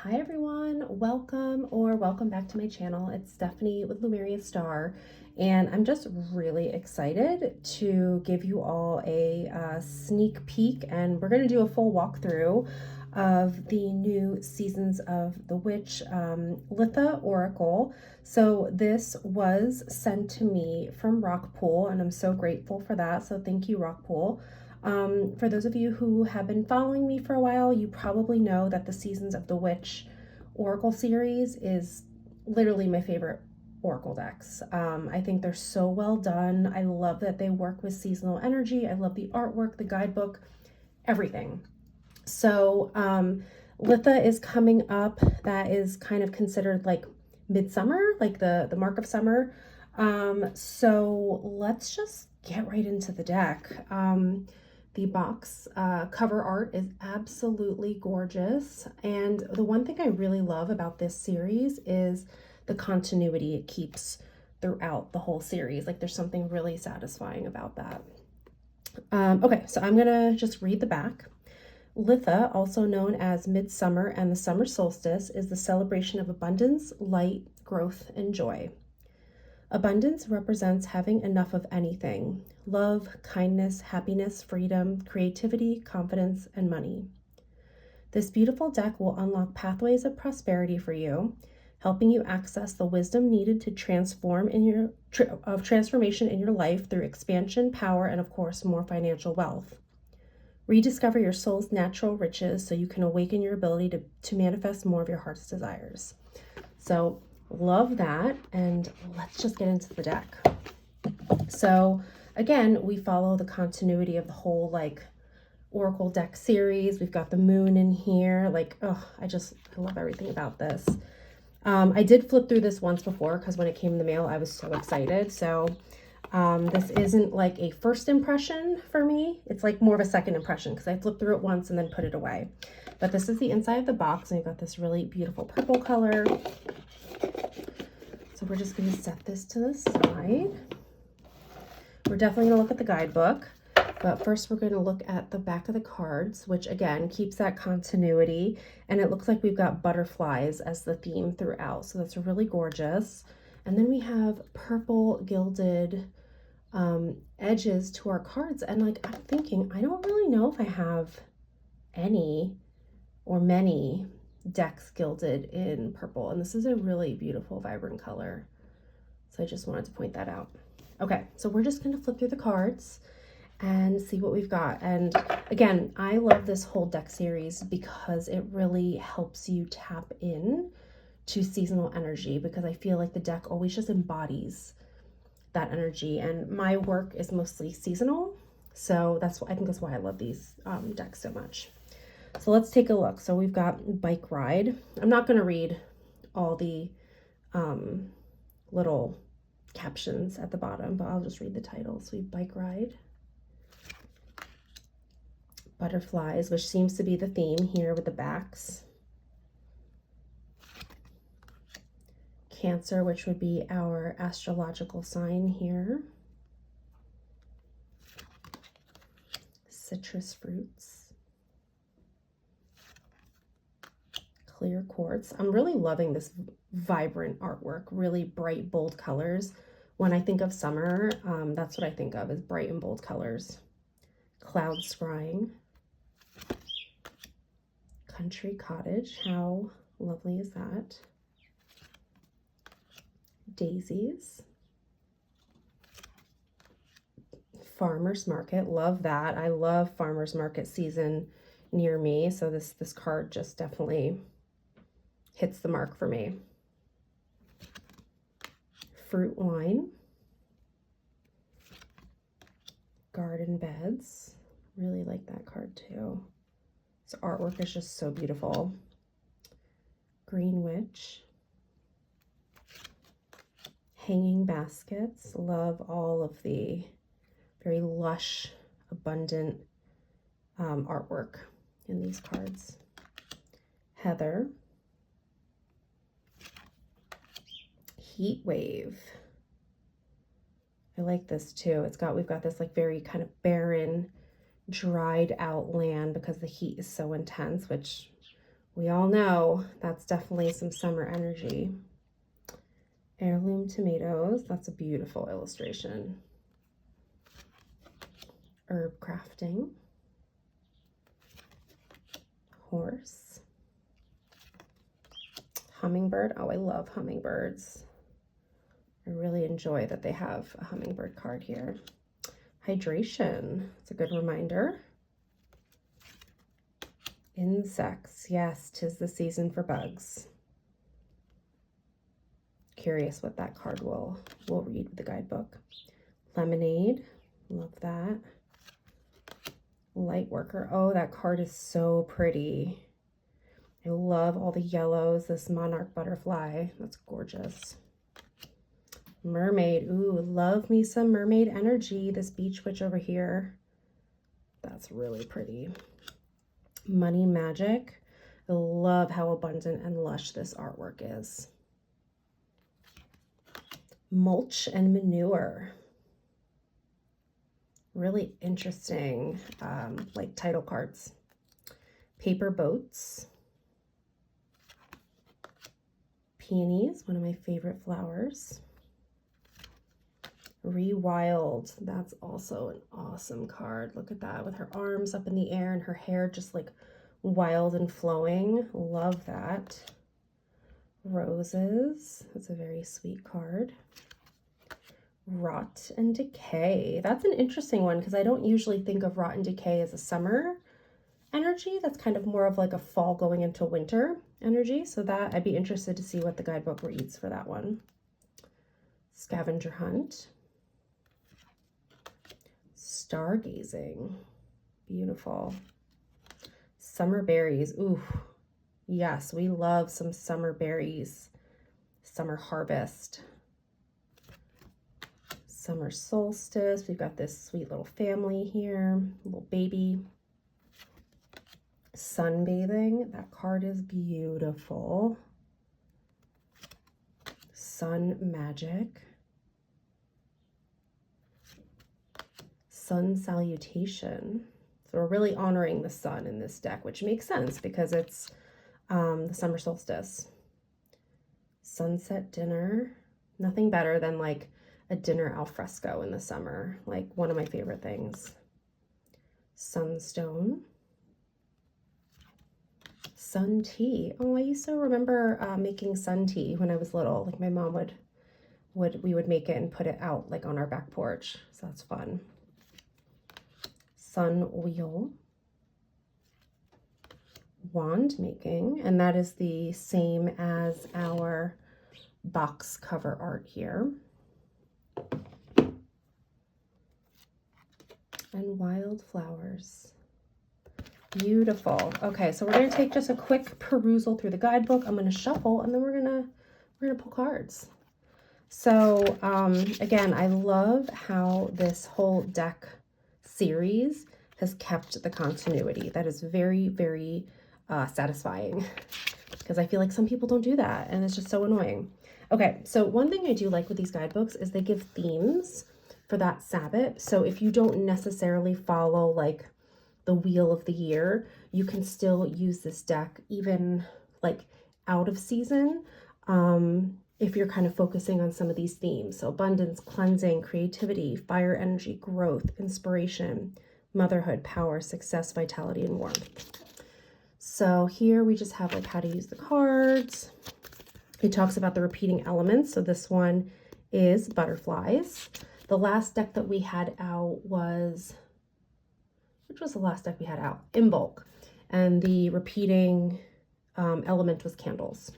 Hi everyone, welcome back to my channel. It's Stephanie with Lumeria Star, and I'm just really excited to give you all a sneak peek, and we're going to do a full walkthrough of the new Seasons of the Witch Litha Oracle. So this was sent to me from Rockpool, and I'm so grateful for that, so thank you, Rockpool. For those of you who have been following me for a while, you probably know that the Seasons of the Witch Oracle series is literally my favorite Oracle decks. I think they're so well done. I love that they work with seasonal energy. I love the artwork, the guidebook, everything. So Litha is coming up. That is kind of considered like midsummer, like the mark of summer. So let's just get right into the deck. The box cover art is absolutely gorgeous. And the one thing I really love about this series is the continuity it keeps throughout the whole series. Like there's something really satisfying about that. Okay, so I'm gonna just read the back. Litha, also known as Midsummer and the Summer Solstice, is the celebration of abundance, light, growth, and joy. Abundance represents having enough of anything: love, kindness, happiness, freedom, creativity, confidence, and money. This beautiful deck will unlock pathways of prosperity for you, helping you access the wisdom needed to transformation in your life through expansion, power, and of course, more financial wealth. Rediscover your soul's natural riches so you can awaken your ability to manifest more of your heart's desires. So love that, and let's just get into the deck. So again, we follow the continuity of the whole like Oracle deck series. We've got the moon in here. Like, oh, I love everything about this. I did flip through this once before because when it came in the mail, I was so excited. So this isn't like a first impression for me. It's like more of a second impression because I flipped through it once and then put it away. But this is the inside of the box, and we've got this really beautiful purple color. So we're just going to set this to the side. We're definitely going to look at the guidebook, but first we're going to look at the back of the cards, which again keeps that continuity, and it looks like we've got butterflies as the theme throughout, so that's really gorgeous. And then we have purple gilded edges to our cards, and like I'm thinking, I don't really know if I have any or many decks gilded in purple, and this is a really beautiful vibrant color, so I just wanted to point that out. Okay, so we're just going to flip through the cards and see what we've got. And again, I love this whole deck series because it really helps you tap in to seasonal energy, because I feel like the deck always just embodies that energy, and my work is mostly seasonal, so I think that's why I love these decks so much. So let's take a look. So we've got Bike Ride. I'm not going to read all the little captions at the bottom, but I'll just read the title. So we have Bike Ride, Butterflies, which seems to be the theme here with the backs, Cancer, which would be our astrological sign here, Citrus fruits, Clear quartz. I'm really loving this vibrant artwork, really bright, bold colors. When I think of summer, that's what I think of, is bright and bold colors. Cloud scrying, Country Cottage. How lovely is that? Daisies, Farmer's Market. Love that. I love Farmer's Market season near me, so this card just definitely hits the mark for me. Fruit Wine, Garden Beds. Really like that card too. This artwork is just so beautiful. Green Witch, Hanging Baskets. Love all of the very lush, abundant artwork in these cards. Heather, Heat Wave. I like this too. We've got this like very kind of barren, dried out land because the heat is so intense, which We all know that's definitely some summer energy. Heirloom tomatoes, that's a beautiful illustration. Herb crafting. Horse. Hummingbird, oh, I love hummingbirds. I really enjoy that they have a hummingbird card here. Hydration, it's a good reminder. Insects, yes, 'tis the season for bugs. Curious what that card will read with the guidebook. Lemonade, love that. Light worker, oh, that card is so pretty. I love all the yellows, this monarch butterfly, that's gorgeous. Mermaid, ooh, love me some mermaid energy, this beach witch over here. That's really pretty. Money magic, I love how abundant and lush this artwork is. Mulch and manure. Really interesting, like title cards. Paper boats. Peonies, one of my favorite flowers. Rewild, that's also an awesome card. Look at that, with her arms up in the air and her hair just like wild and flowing. Love that. Roses, that's a very sweet card. Rot and decay, that's an interesting one because I don't usually think of rot and decay as a summer energy. That's kind of more of like a fall going into winter energy. So that I'd be interested to see what the guidebook reads for that one. Scavenger hunt. Stargazing, beautiful. Summer berries, ooh, yes, we love some summer berries. Summer harvest. Summer solstice, we've got this sweet little family here, little baby. Sunbathing, that card is beautiful. Sun magic. Sun salutation. So we're really honoring the sun in this deck, which makes sense because it's the summer solstice. Sunset dinner. Nothing better than like a dinner al fresco in the summer. Like one of my favorite things. Sunstone. Sun tea. Oh, I used to remember making sun tea when I was little. Like my mom we would make it and put it out like on our back porch. So that's fun. Sun wheel. Wand making, and that is the same as our box cover art here. And wildflowers. Beautiful. Okay, so we're going to take just a quick perusal through the guidebook. I'm going to shuffle and then we're going to pull cards. So again, I love how this whole deck series has kept the continuity. That is very, very satisfying because I feel like some people don't do that and it's just so annoying. Okay, so one thing I do like with these guidebooks is they give themes for that Sabbath. So if you don't necessarily follow like the wheel of the year, you can still use this deck even like out of season if you're kind of focusing on some of these themes. So abundance, cleansing, creativity, fire energy, growth, inspiration, motherhood, power, success, vitality, and warmth. So here we just have like how to use the cards. It talks about the repeating elements. So this one is butterflies. The last deck that we had out was, which was the last deck we had out? Imbolc. And the repeating element was candles.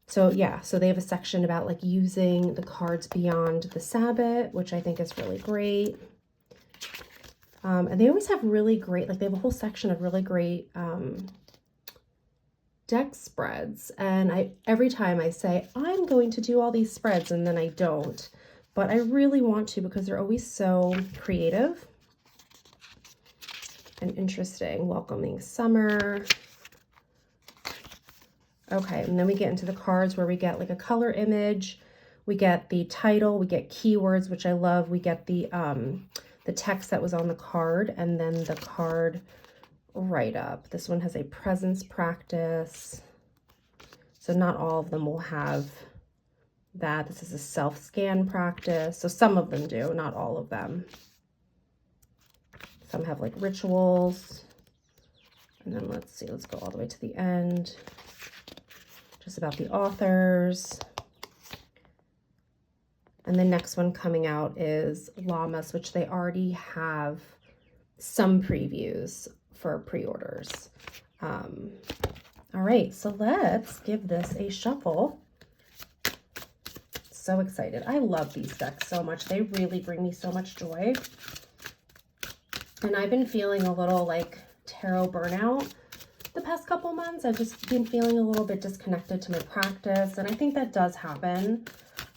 So yeah, so they have a section about like using the cards beyond the Sabbath, which I think is really great. And they always have really great, like they have a whole section of really great deck spreads. And every time I say, I'm going to do all these spreads, and then I don't. But I really want to because they're always so creative and interesting. Welcoming summer. Okay, and then we get into the cards where we get like a color image, we get the title, we get keywords, which I love. We get the text that was on the card, and then the card right up. This one has a presence practice. So not all of them will have that. This is a self-scan practice. So some of them do, not all of them. Some have like rituals. And then let's see, let's go all the way to the end. Just about the authors. And the next one coming out is Llamas, which they already have some previews for pre-orders. All right, so let's give this a shuffle. So excited. I love these decks so much. They really bring me so much joy. And I've been feeling a little like tarot burnout the past couple months. I've just been feeling a little bit disconnected to my practice, and I think that does happen.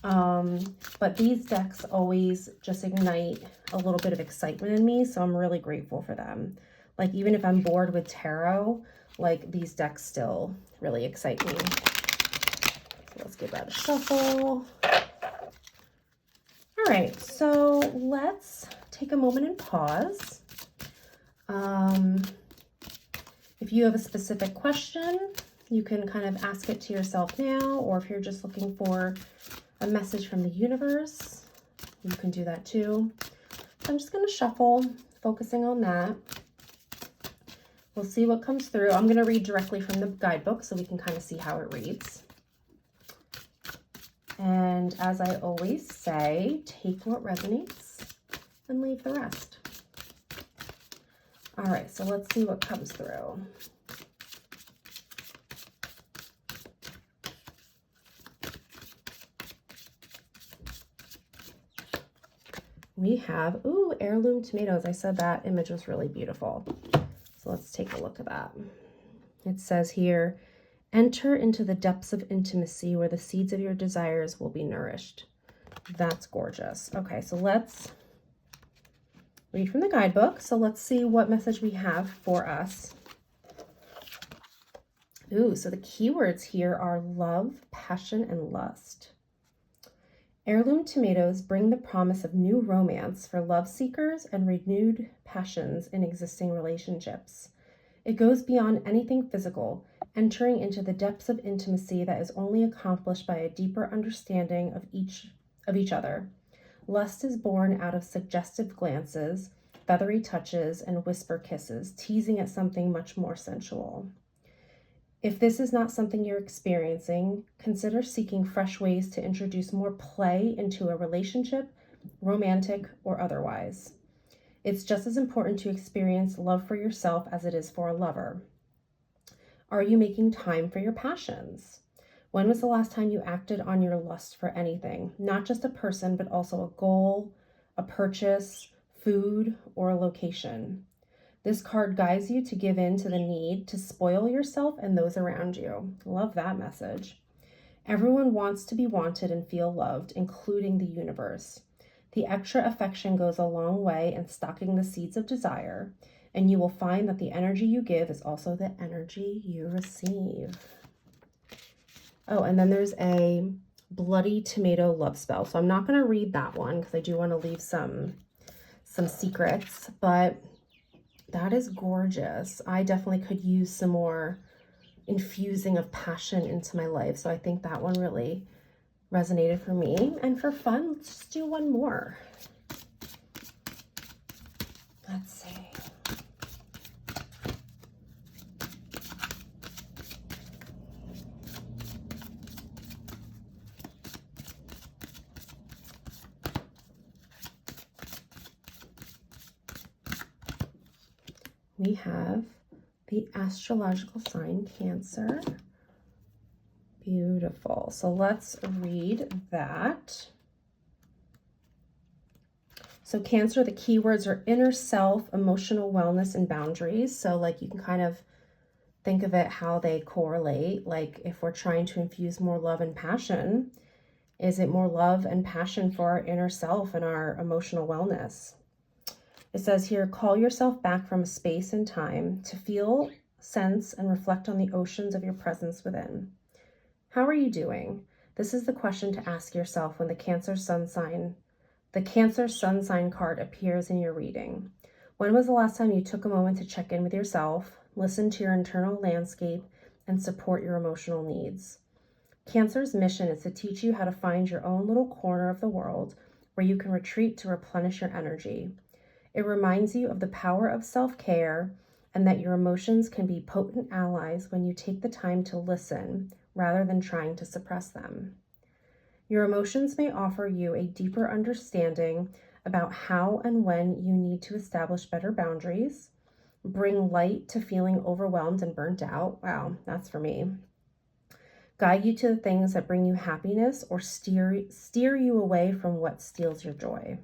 But these decks always just ignite a little bit of excitement in me, so I'm really grateful for them. Like, even if I'm bored with tarot, like, these decks still really excite me. So let's give that a shuffle. All right, so let's take a moment and pause. If you have a specific question, you can kind of ask it to yourself now, or if you're just looking for a message from the universe, you can do that too. So I'm just going to shuffle, focusing on that. We'll see what comes through. I'm going to read directly from the guidebook so we can kind of see how it reads. And as I always say, take what resonates and leave the rest. All right, so let's see what comes through. We have, ooh, heirloom tomatoes. I said that image was really beautiful. So let's take a look at that. It says here, enter into the depths of intimacy where the seeds of your desires will be nourished. That's gorgeous. Okay, so let's read from the guidebook. So let's see what message we have for us. Ooh, so the keywords here are love, passion, and lust. Heirloom tomatoes bring the promise of new romance for love seekers and renewed passions in existing relationships. It goes beyond anything physical, entering into the depths of intimacy that is only accomplished by a deeper understanding of each other. Lust is born out of suggestive glances, feathery touches, and whisper kisses, teasing at something much more sensual. If this is not something you're experiencing, consider seeking fresh ways to introduce more play into a relationship, romantic or otherwise. It's just as important to experience love for yourself as it is for a lover. Are you making time for your passions? When was the last time you acted on your lust for anything? Not just a person, but also a goal, a purchase, food, or a location. This card guides you to give in to the need to spoil yourself and those around you. Love that message. Everyone wants to be wanted and feel loved, including the universe. The extra affection goes a long way in stocking the seeds of desire, and you will find that the energy you give is also the energy you receive. Oh, and then there's a bloody tomato love spell. So I'm not going to read that one because I do want to leave some secrets, but that is gorgeous. I definitely could use some more infusing of passion into my life. So I think that one really resonated for me. And for fun, let's just do one more. Let's see. We have the astrological sign Cancer. Beautiful. So let's read that. So Cancer, the keywords are inner self, emotional wellness, and boundaries. So like you can kind of think of it how they correlate. Like if we're trying to infuse more love and passion, is it more love and passion for our inner self and our emotional wellness? It says here, call yourself back from space and time to feel, sense, and reflect on the oceans of your presence within. How are you doing? This is the question to ask yourself when the Cancer sun sign card appears in your reading. When was the last time you took a moment to check in with yourself, listen to your internal landscape, and support your emotional needs? Cancer's mission is to teach you how to find your own little corner of the world where you can retreat to replenish your energy. It reminds you of the power of self-care and that your emotions can be potent allies when you take the time to listen rather than trying to suppress them. Your emotions may offer you a deeper understanding about how and when you need to establish better boundaries, bring light to feeling overwhelmed and burnt out. Wow, that's for me. Guide you to the things that bring you happiness or steer you away from what steals your joy.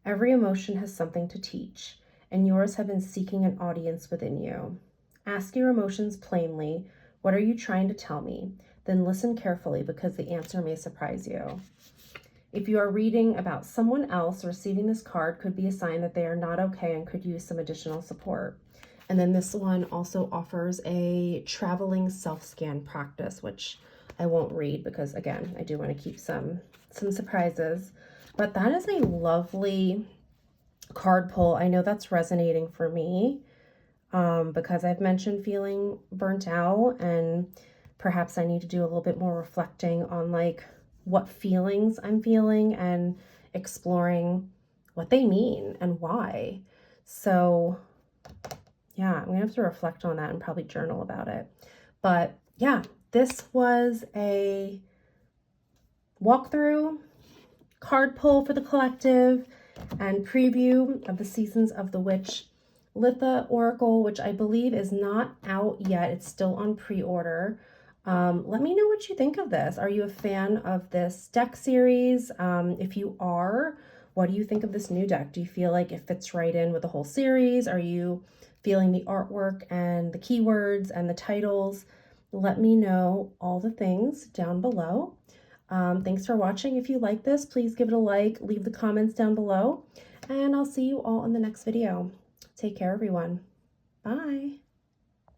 Every emotion has something to teach, and yours have been seeking an audience within you. Ask your emotions plainly, what are you trying to tell me? Then listen carefully because the answer may surprise you. If you are reading about someone else, receiving this card could be a sign that they are not okay and could use some additional support. And then this one also offers a traveling self-scan practice, which I won't read because, again, I do want to keep some surprises. But that is a lovely card pull. I know that's resonating for me because I've mentioned feeling burnt out, and perhaps I need to do a little bit more reflecting on like what feelings I'm feeling and exploring what they mean and why. So yeah, I'm gonna have to reflect on that and probably journal about it. But yeah, this was a walkthrough, card pull for the collective, and preview of the Seasons of the Witch Litha Oracle, which I believe is not out yet. It's still on pre-order. Let me know what you think of this. Are you a fan of this deck series? If you are, what do you think of this new deck? Do you feel like it fits right in with the whole series? Are you feeling the artwork and the keywords and the titles? Let me know all the things down below. Thanks for watching. If you like this, please give it a like, leave the comments down below, and I'll see you all in the next video. Take care, everyone. Bye.